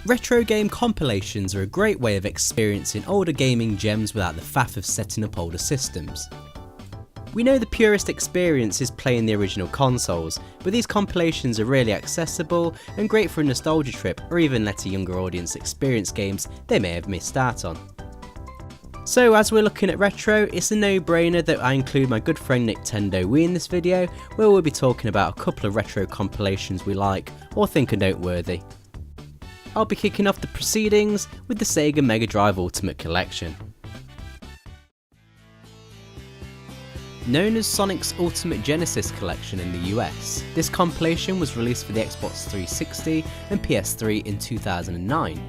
Retro game compilations are a great way of experiencing older gaming gems without the faff of setting up older systems. We know the purest experience is playing the original consoles, but these compilations are really accessible and great for a nostalgia trip or even let a younger audience experience games they may have missed out on. So as we're looking at retro, it's a no-brainer that I include my good friend NicktendoWii in this video, where we'll be talking about a couple of retro compilations we like or think are noteworthy. I'll be kicking off the proceedings with the Sega Mega Drive Ultimate Collection. Known as Sonic's Ultimate Genesis Collection in the US, this compilation was released for the Xbox 360 and PS3 in 2009.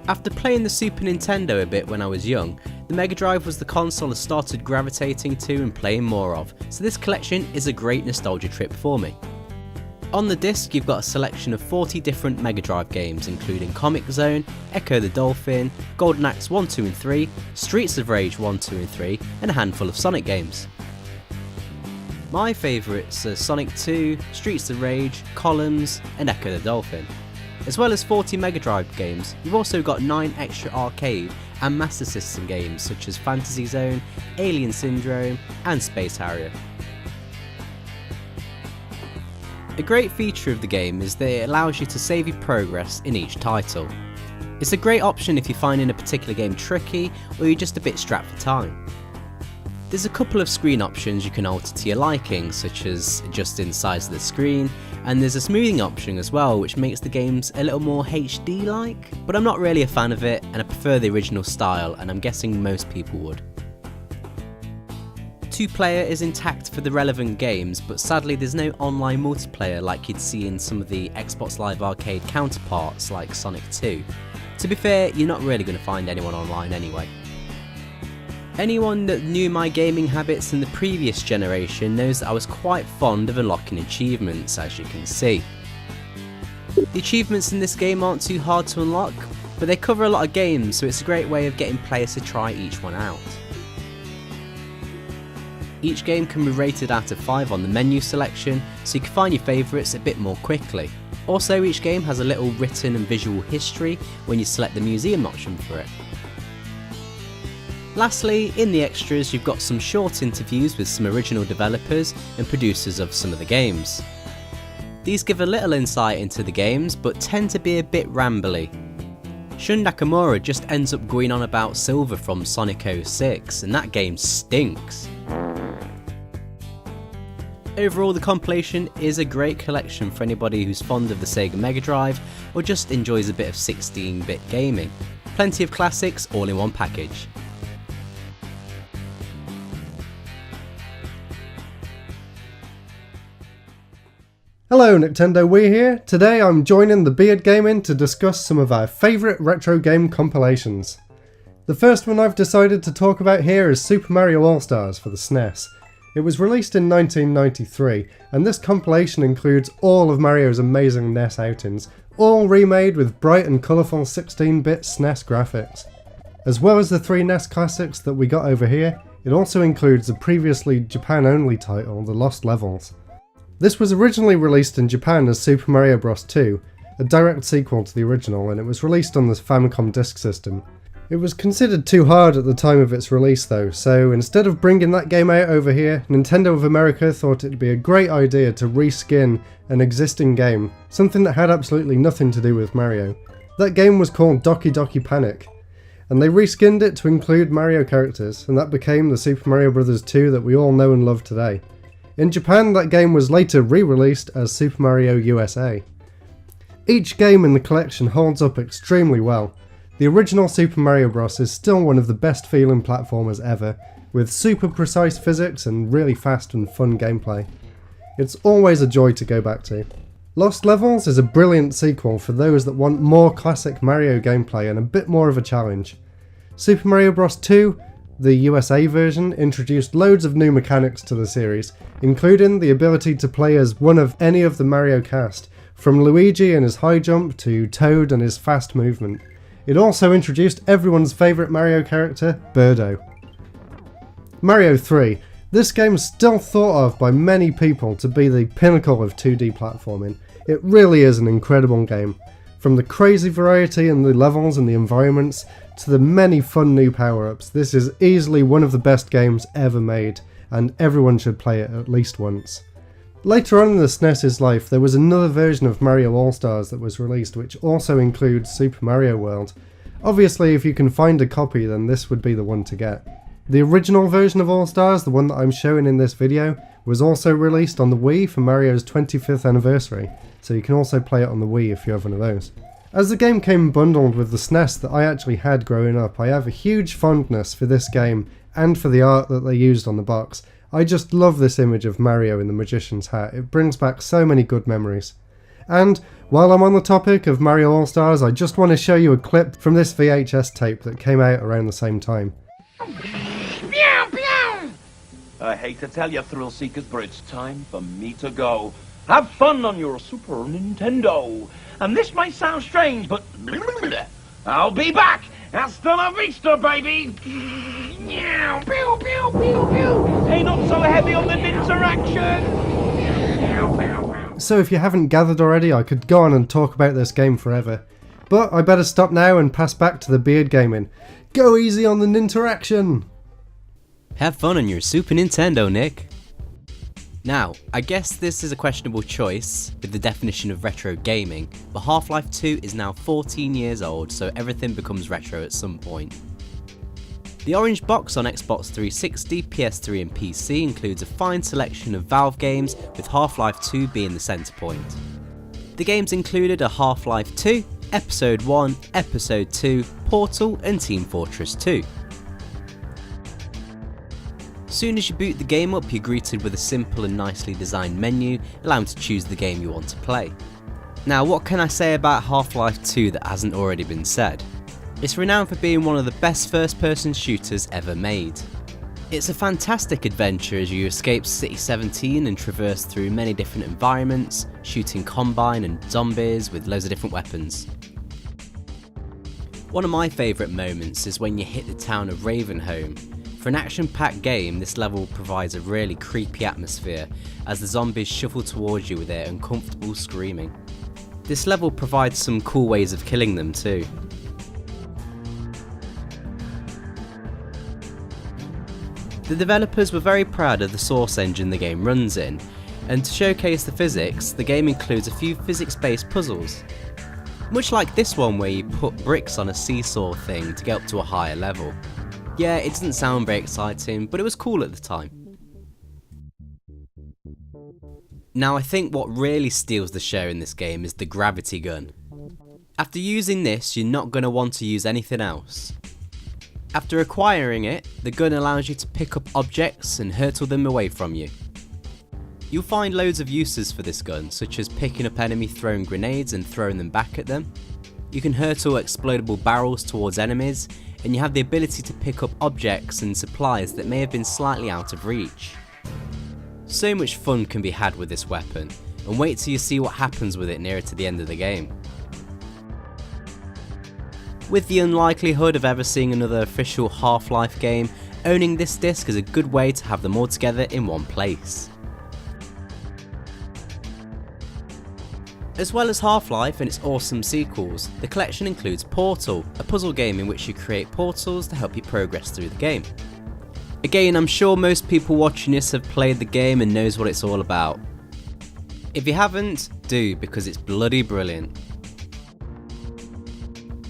After playing the Super Nintendo a bit when I was young, the Mega Drive was the console I started gravitating to and playing more of, so this collection is a great nostalgia trip for me. On the disc you've got a selection of 40 different Mega Drive games including Comix Zone, Ecco the Dolphin, Golden Axe 1, 2 and 3, Streets of Rage 1, 2 and 3 and a handful of Sonic games. My favourites are Sonic 2, Streets of Rage, Columns and Ecco the Dolphin. As well as 40 Mega Drive games, you've also got 9 extra arcade and Master System games such as Fantasy Zone, Alien Syndrome and Space Harrier. A great feature of the game is that it allows you to save your progress in each title. It's a great option if you're finding a particular game tricky or you're just a bit strapped for time. There's a couple of screen options you can alter to your liking, such as adjusting the size of the screen, and there's a smoothing option as well which makes the games a little more HD-like, but I'm not really a fan of it and I prefer the original style, and I'm guessing most people would. 2-player is intact for the relevant games, but sadly there's no online multiplayer like you'd see in some of the Xbox Live Arcade counterparts like Sonic 2. To be fair, you're not really going to find anyone online anyway. Anyone that knew my gaming habits in the previous generation knows that I was quite fond of unlocking achievements, as you can see. The achievements in this game aren't too hard to unlock, but they cover a lot of games, so it's a great way of getting players to try each one out. Each game can be rated out of 5 on the menu selection, so you can find your favourites a bit more quickly. Also, each game has a little written and visual history when you select the museum option for it. Lastly, in the extras you've got some short interviews with some original developers and producers of some of the games. These give a little insight into the games, but tend to be a bit rambly. Shun Nakamura just ends up going on about Silver from Sonic 06, and that game stinks. Overall, the compilation is a great collection for anybody who's fond of the Sega Mega Drive or just enjoys a bit of 16-bit gaming. Plenty of classics all in one package. Hello, NicktendoWii here. Today I'm joining the Beard Gaming to discuss some of our favourite retro game compilations. The first one I've decided to talk about here is Super Mario All-Stars for the SNES. It was released in 1993, and this compilation includes all of Mario's amazing NES outings, all remade with bright and colourful 16-bit SNES graphics. As well as the 3 NES classics that we got over here, it also includes the previously Japan-only title, The Lost Levels. This was originally released in Japan as Super Mario Bros. 2, a direct sequel to the original, and it was released on the Famicom Disk System. It was considered too hard at the time of its release though, so instead of bringing that game out over here, Nintendo of America thought it'd be a great idea to reskin an existing game, something that had absolutely nothing to do with Mario. That game was called Doki Doki Panic, and they reskinned it to include Mario characters, and that became the Super Mario Bros. 2 that we all know and love today. In Japan, that game was later re-released as Super Mario USA. Each game in the collection holds up extremely well. The original Super Mario Bros. Is still one of the best feeling platformers ever, with super precise physics and really fast and fun gameplay. It's always a joy to go back to. Lost Levels is a brilliant sequel for those that want more classic Mario gameplay and a bit more of a challenge. Super Mario Bros. 2, the USA version, introduced loads of new mechanics to the series, including the ability to play as one of any of the Mario cast, from Luigi and his high jump to Toad and his fast movement. It also introduced everyone's favourite Mario character, Birdo. Mario 3. This game is still thought of by many people to be the pinnacle of 2D platforming. It really is an incredible game. From the crazy variety in the levels and the environments, to the many fun new power-ups, this is easily one of the best games ever made, and everyone should play it at least once. Later on in the SNES's life, there was another version of Mario All-Stars that was released, which also includes Super Mario World. Obviously, if you can find a copy, then this would be the one to get. The original version of All-Stars, the one that I'm showing in this video, was also released on the Wii for Mario's 25th anniversary, so you can also play it on the Wii if you have one of those. As the game came bundled with the SNES that I actually had growing up, I have a huge fondness for this game and for the art that they used on the box. I just love this image of Mario in the Magician's hat. It brings back so many good memories. And while I'm on the topic of Mario All-Stars, I just want to show you a clip from this VHS tape that came out around the same time. I hate to tell you, thrill seekers, but it's time for me to go. Have fun on your Super Nintendo. And this may sound strange, but I'll be back. Hasta la vista, baby. Hey, not so heavy on the interaction. So if you haven't gathered already, I could go on and talk about this game forever. But I better stop now and pass back to the Beard Gaming. Go easy on the Ninteraction! Have fun on your Super Nintendo, Nick. Now, I guess this is a questionable choice with the definition of retro gaming, but Half-Life 2 is now 14 years old, so everything becomes retro at some point. The orange box on Xbox 360, PS3 and PC includes a fine selection of Valve games, with Half-Life 2 being the centre point. The games included are Half-Life 2, Episode 1, Episode 2, Portal and Team Fortress 2. Soon as you boot the game up, you're greeted with a simple and nicely designed menu, allowing to choose the game you want to play. Now, what can I say about Half-Life 2 that hasn't already been said? It's renowned for being one of the best first-person shooters ever made. It's a fantastic adventure as you escape City 17 and traverse through many different environments, shooting Combine and zombies with loads of different weapons. One of my favourite moments is when you hit the town of Ravenholm. For an action-packed game, this level provides a really creepy atmosphere as the zombies shuffle towards you with their uncomfortable screaming. This level provides some cool ways of killing them too. The developers were very proud of the source engine the game runs in, and to showcase the physics, the game includes a few physics-based puzzles. Much like this one where you put bricks on a seesaw thing to get up to a higher level. Yeah, it doesn't sound very exciting, but it was cool at the time. Now I think what really steals the show in this game is the gravity gun. After using this, you're not going to want to use anything else. After acquiring it, the gun allows you to pick up objects and hurtle them away from you. You'll find loads of uses for this gun, such as picking up enemy throwing grenades and throwing them back at them. You can hurtle explodable barrels towards enemies, and you have the ability to pick up objects and supplies that may have been slightly out of reach. So much fun can be had with this weapon, and wait till you see what happens with it nearer to the end of the game. With the unlikelihood of ever seeing another official Half-Life game, owning this disc is a good way to have them all together in one place. As well as Half-Life and its awesome sequels, the collection includes Portal, a puzzle game in which you create portals to help you progress through the game. Again, I'm sure most people watching this have played the game and knows what it's all about. If you haven't, do, because it's bloody brilliant.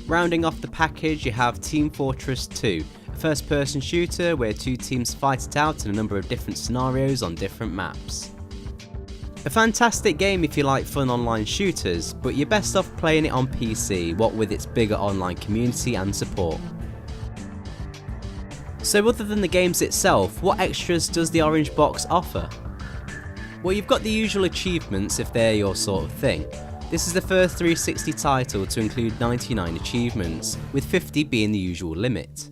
Rounding off the package, you have Team Fortress 2, a first-person shooter where two teams fight it out in a number of different scenarios on different maps. A fantastic game if you like fun online shooters, but you're best off playing it on PC, what with its bigger online community and support. So other than the games itself, what extras does the orange box offer? Well, you've got the usual achievements if they're your sort of thing. This is the first 360 title to include 99 achievements, with 50 being the usual limit.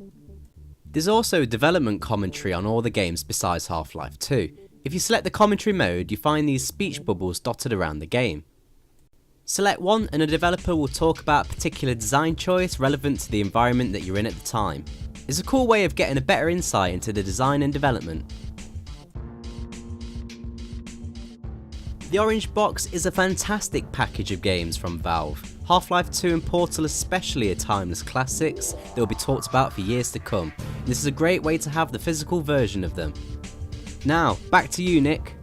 There's also development commentary on all the games besides Half-Life 2. If you select the commentary mode, you find these speech bubbles dotted around the game. Select one and a developer will talk about a particular design choice relevant to the environment that you're in at the time. It's a cool way of getting a better insight into the design and development. The orange box is a fantastic package of games from Valve. Half-Life 2 and Portal especially are timeless classics that will be talked about for years to come. This is a great way to have the physical version of them. Now, back to you, Nick.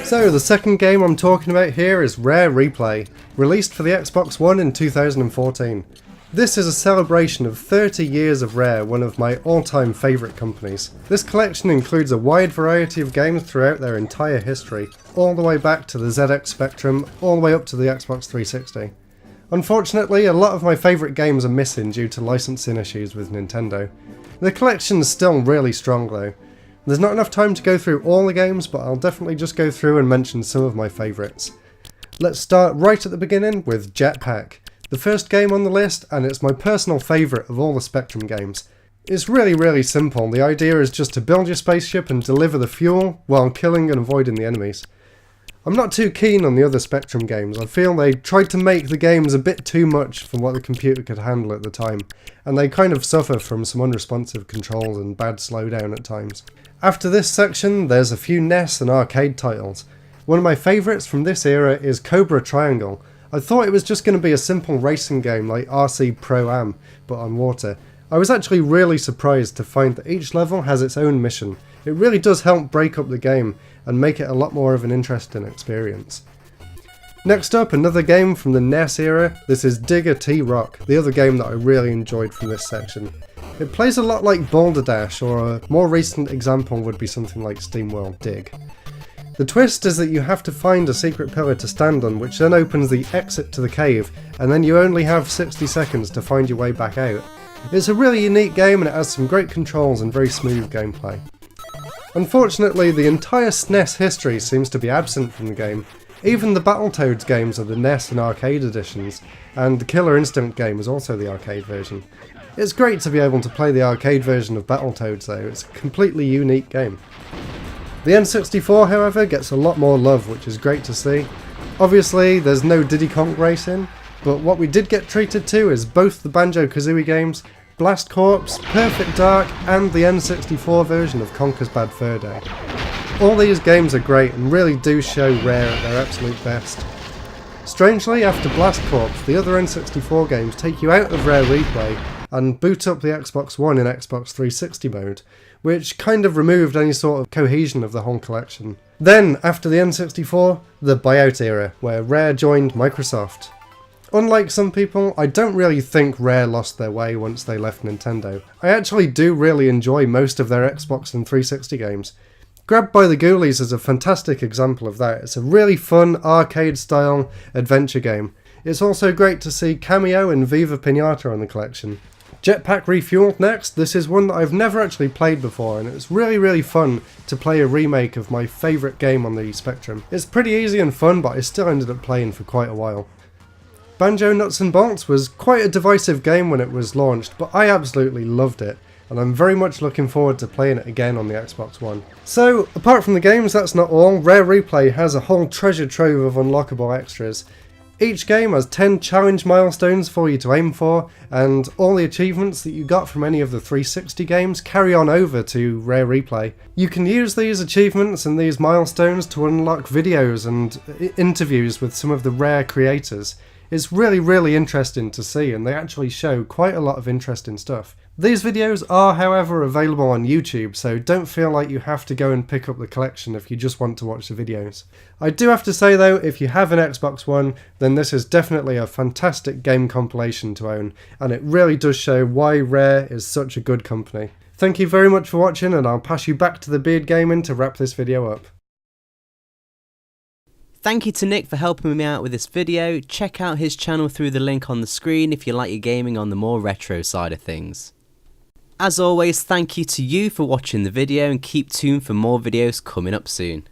So the second game I'm talking about here is Rare Replay, released for the Xbox One in 2014. This is a celebration of 30 years of Rare, one of my all-time favourite companies. This collection includes a wide variety of games throughout their entire history, all the way back to the ZX Spectrum, all the way up to the Xbox 360. Unfortunately, a lot of my favourite games are missing due to licensing issues with Nintendo. The collection's still really strong though. There's not enough time to go through all the games, but I'll definitely just go through and mention some of my favourites. Let's start right at the beginning with Jetpack, the first game on the list, and it's my personal favourite of all the Spectrum games. It's really simple. The idea is just to build your spaceship and deliver the fuel while killing and avoiding the enemies. I'm not too keen on the other Spectrum games. I feel they tried to make the games a bit too much for what the computer could handle at the time, and they kind of suffer from some unresponsive controls and bad slowdown at times. After this section, there's a few NES and arcade titles. One of my favourites from this era is Cobra Triangle. I thought it was just going to be a simple racing game like RC Pro-Am, but on water. I was actually really surprised to find that each level has its own mission. It really does help break up the game and make it a lot more of an interesting experience. Next up, another game from the NES era. This is Digger T-Rock, the other game that I really enjoyed from this section. It plays a lot like Boulder Dash, or a more recent example would be something like SteamWorld Dig. The twist is that you have to find a secret pillar to stand on, which then opens the exit to the cave, and then you only have 60 seconds to find your way back out. It's a really unique game and it has some great controls and very smooth gameplay. Unfortunately, the entire SNES history seems to be absent from the game. Even the Battletoads games are the NES and arcade editions, and the Killer Instinct game is also the arcade version. It's great to be able to play the arcade version of Battletoads though, it's a completely unique game. The N64 however gets a lot more love, which is great to see. Obviously there's no Diddy Kong Racing, but what we did get treated to is both the Banjo-Kazooie games, Blast Corps, Perfect Dark, and the N64 version of Conker's Bad Fur Day. All these games are great and really do show Rare at their absolute best. Strangely, after Blast Corps, the other N64 games take you out of Rare Replay and boot up the Xbox One in Xbox 360 mode, which kind of removed any sort of cohesion of the whole collection. Then, after the N64, the buyout era, where Rare joined Microsoft. Unlike some people, I don't really think Rare lost their way once they left Nintendo. I actually do really enjoy most of their Xbox and 360 games. Grabbed by the Ghoulies is a fantastic example of that. It's a really fun, arcade-style adventure game. It's also great to see Cameo and Viva Pinata on the collection. Jetpack Refueled next. This is one that I've never actually played before, and it's really fun to play a remake of my favourite game on the Spectrum. It's pretty easy and fun, but I still ended up playing for quite a while. Banjo Nuts and Bolts was quite a divisive game when it was launched, but I absolutely loved it, and I'm very much looking forward to playing it again on the Xbox One. So, apart from the games, that's not all. Rare Replay has a whole treasure trove of unlockable extras. Each game has 10 challenge milestones for you to aim for, and all the achievements that you got from any of the 360 games carry on over to Rare Replay. You can use these achievements and these milestones to unlock videos and interviews with some of the Rare creators. It's really interesting to see, and they actually show quite a lot of interesting stuff. These videos are, however, available on YouTube, so don't feel like you have to go and pick up the collection if you just want to watch the videos. I do have to say though, if you have an Xbox One, then this is definitely a fantastic game compilation to own, and it really does show why Rare is such a good company. Thank you very much for watching, and I'll pass you back to the Beard Gaming to wrap this video up. Thank you to Nick for helping me out with this video. Check out his channel through the link on the screen if you like your gaming on the more retro side of things. As always, thank you to you for watching the video, and keep tuned for more videos coming up soon.